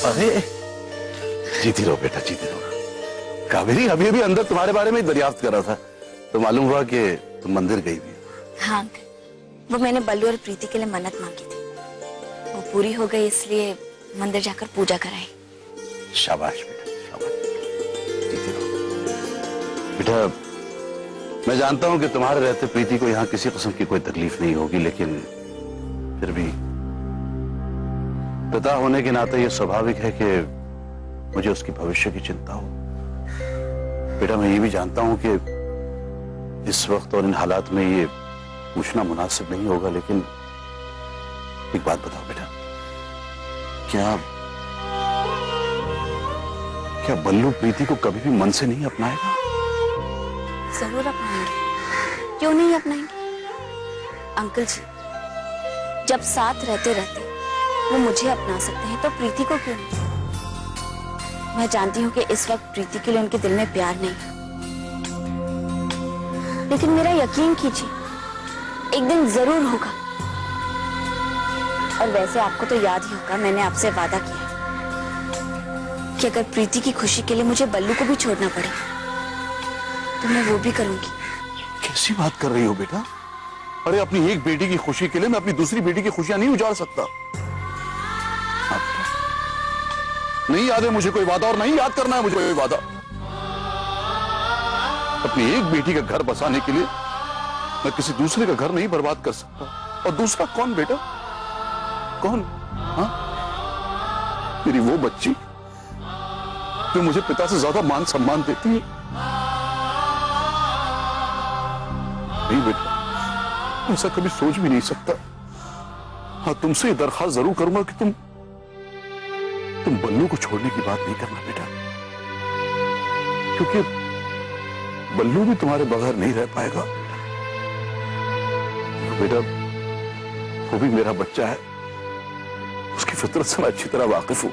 अरे जीती रहो बेटा, जीती रहो। कावेरी अभी अभी अंदर तुम्हारे बारे में दरियाफ्त कर रहा था तो मालूम हुआ कि तुम मंदिर गई भी। हाँ अंकल, वो मैंने बल्लू और प्रीति के लिए मन्नत मांगी थी, वो पूरी हो गई, इसलिए मंदिर जाकर पूजा कराई। शाबाश बेटा, शाबाश। जीती रहो बेटा। मैं जानता हूं कि तुम्हारे रहते प्रीति को यहाँ किसी किस्म की कोई तकलीफ नहीं होगी, लेकिन फिर भी पिता होने के नाते यह स्वाभाविक है कि मुझे उसकी भविष्य की चिंता हो। बेटा मैं ये भी जानता हूं कि इस वक्त और इन हालात में ये पूछना मुनासिब नहीं होगा, लेकिन एक बात बताओ बेटा, क्या बल्लू प्रीति को कभी भी मन से नहीं अपनाएगा? जरूर अपनाएंगे, क्यों नहीं अपनाएंगे अंकल जी। जब साथ रहते रहते वो मुझे अपना सकते हैं तो प्रीति को क्यों नहीं? मैं जानती हूँ कि इस वक्त प्रीति के लिए उनके दिल में प्यार नहीं है, लेकिन मेरा यकीन कीजिए एक दिन जरूर होगा। और वैसे आपको तो याद ही होगा, मैंने आपसे वादा किया कि अगर प्रीति की खुशी के लिए मुझे बल्लू को भी छोड़ना पड़े तो मैं वो भी करूंगी। कैसी बात कर रही हो बेटा? अरे अपनी एक बेटी की खुशी के लिए मैं अपनी दूसरी बेटी की खुशियां नहीं उजाड़ सकता। नहीं याद है मुझे कोई वादा, और नहीं याद करना है मुझे कोई वादा। अपनी एक बेटी का घर बसाने के लिए मैं किसी दूसरे का घर नहीं बर्बाद कर सकता। और दूसरा कौन बेटा? कौन? हाँ, मेरी वो बच्ची जो मुझे पिता से ज्यादा मान सम्मान देती है। नहीं बेटा, ऐसा कभी सोच भी नहीं सकता। हाँ, तुमसे दरख्वास्त जरूर करूंगा कि तुम बल्लू को छोड़ने की बात नहीं करना बेटा, क्योंकि बल्लू भी तुम्हारे बगैर नहीं रह पाएगा बेटा। वो भी मेरा बच्चा है, उसकी फितरत से मैं अच्छी तरह वाकिफ हूं।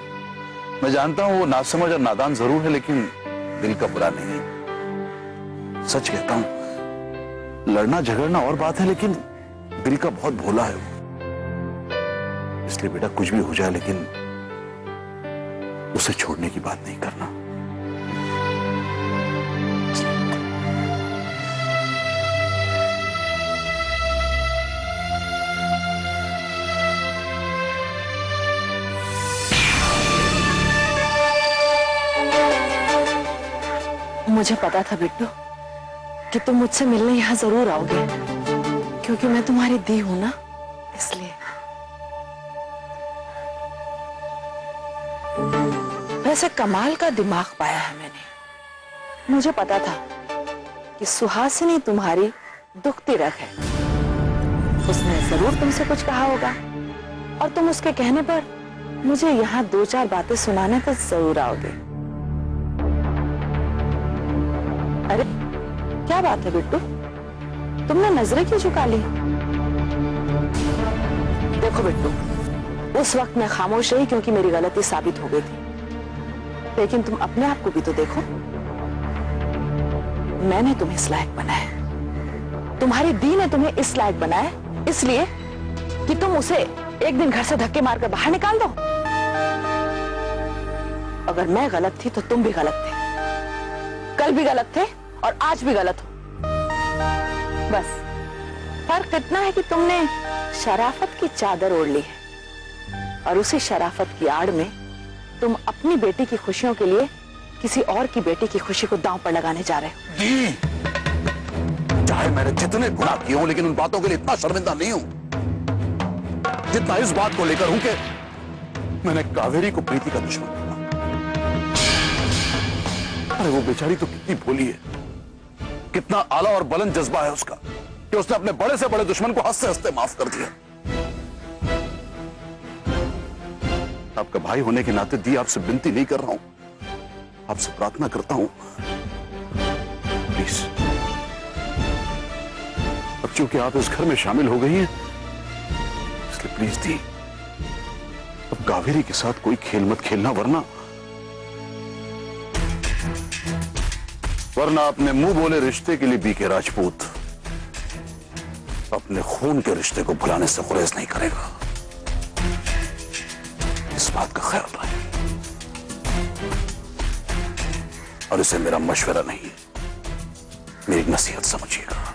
मैं जानता हूं वो नासमझ और नादान जरूर है, लेकिन दिल का बुरा नहीं है। सच कहता हूं, लड़ना झगड़ना और बात है, लेकिन दिल का बहुत भोला है वो। इसलिए बेटा कुछ भी हो जाए, लेकिन उसे छोड़ने की बात नहीं करना। मुझे पता था बिट्टू कि तुम मुझसे मिलने यहां जरूर आओगे, क्योंकि मैं तुम्हारी दी हूं ना, इसलिए। वैसे कमाल का दिमाग पाया है मैंने। मुझे पता था कि सुहासिनी तुम्हारी दुखती रग है। उसने जरूर तुमसे कुछ कहा होगा, और तुम उसके कहने पर मुझे यहाँ दो चार बातें सुनाने तो जरूर आओगे। अरे क्या बात है बिट्टू, तुमने नजरें क्यों झुका ली? देखो बिट्टू, उस वक्त मैं खामोश रही क्योंकि मेरी गलती साबित हो गई थी, लेकिन तुम अपने आप को भी तो देखो। मैंने तुम्हें इस लायक बनाया, तुम्हारी दी ने तुम्हें इस लायक बनाया, इसलिए कि तुम उसे एक दिन घर से धक्के मारकर बाहर निकाल दो। अगर मैं गलत थी तो तुम भी गलत थे, कल भी गलत थे और आज भी गलत हो। बस फर्क इतना है कि तुमने शराफत की चादर ओढ़ ली है, और उसी शराफत की आड़ में तुम अपनी बेटी की खुशियों के लिए किसी और की बेटी की खुशी को दांव पर लगाने जा रहे हो। दी, चाहे मैंने जितने गुनाह किए हों, लेकिन उन बातों के लिए इतना शर्मिंदा नहीं हूं जितना इस बात को लेकर हूं कि मैंने कावेरी को प्रीति का दुश्मन माना। अरे वो बेचारी तो कितनी भोली है, कितना आला और बुलंद जज्बा है उसका कि उसने अपने बड़े से बड़े दुश्मन को हंसते हंसते माफ कर दिया। आपका भाई होने के नाते दी आपसे विनती नहीं कर रहा हूं, आपसे प्रार्थना करता हूं, प्लीज। अब चूंकि आप इस घर में शामिल हो गई हैं, इसलिए प्लीज दी, अब कावेरी के साथ कोई खेल मत खेलना, वरना अपने मुंह बोले रिश्ते के लिए बीके राजपूत अपने खून के रिश्ते को भुलाने से गुरेज नहीं करेगा। इस बात का ख्याल रहे। और इसे मेरा मशवरा नहीं है, मेरी नसीहत समझिएगा।